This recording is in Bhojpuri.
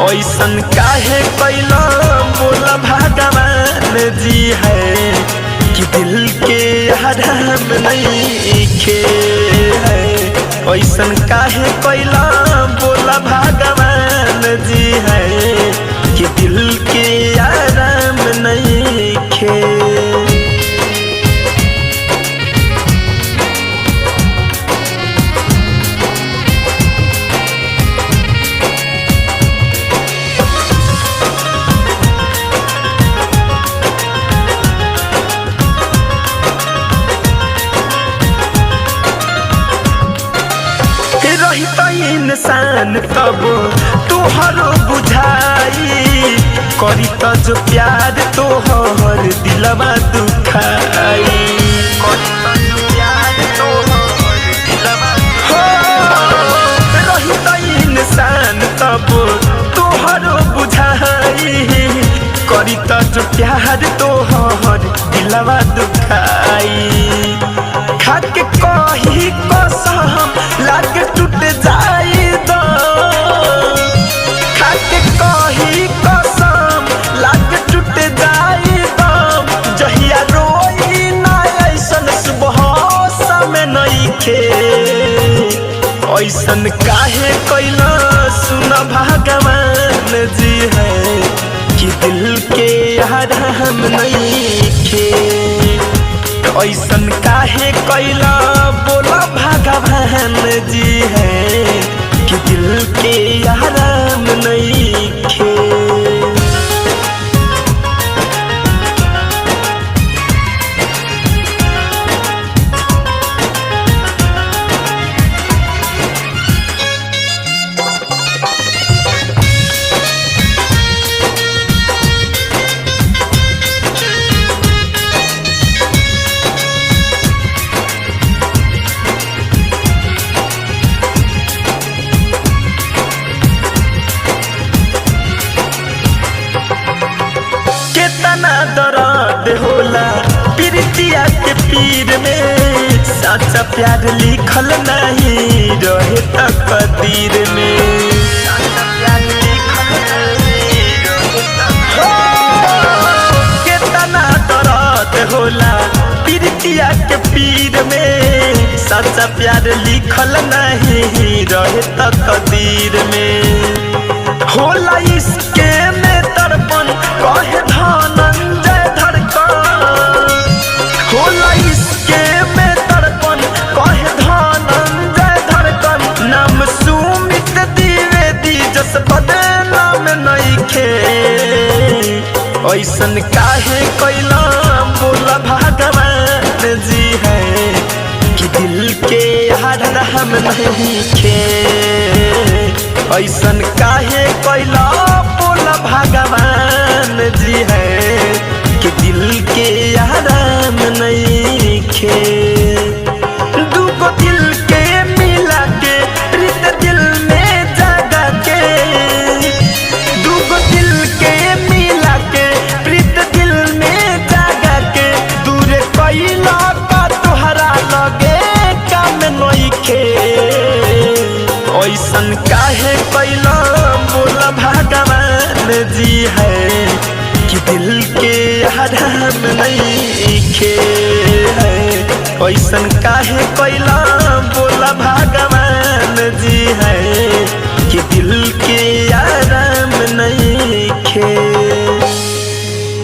ऐसन काहे कैला बोला भगवान जी है कि दिल के आराम नहीं खे है। ऐसन काहे कैला बोला भगवान जी है कि दिल के आराम नहीं खे। इंसान तब तोहरो बुझाई करी त जो प्यार तोहर दिलवा दुखाई। रही त इंसान तब तोहरो बुझाई करी त जो प्यार तोहर दिलवा दुखाई। खाके कही कसम लागे टूट जाई दो, खाके कही कसम लागे टूट जाई दो। जहिया रोई ना ऐसन सुबह समय नइखे। ऐसन काहे कैला सुन भगवान जी है कि दिल के आराम नइखे। ऐसन काहे कैला बोला भगवान जी है कि दिल के आराम नइखे। कितना दर्द होला प्रीतिया के पीर में। सच्चा प्यार लिखल नहीं रहे तकदीर में। कितना दर्द होला प्रीतिया के पीर में। सच्चा प्यार लिखल नहीं रहे तकदीर में। होला इसके में तड़पन कहे धनंजय धड़कन। होला इसके में तड़पन कहे धनंजय धड़कन। नाम सुमित द्विवेदी जस बदनाम नइखे। ऐसन काहे कैला बोला भगवान जी है कि दिल के आराम नइखे। ऐसन काहे कैला बोला भगवान जी है कि दिल के आराम नइखे। दूगो दिल के मिला के प्रीत दिल में जगा के। दूगो दिल के मिला के प्रीत दिल में जगा के। दूर कैला का तोहरा लगे काम नइखे। ऐसन काहे कैला बोला भगवान जी है कि दिल के आराम नइखे। ऐसन काहे कैला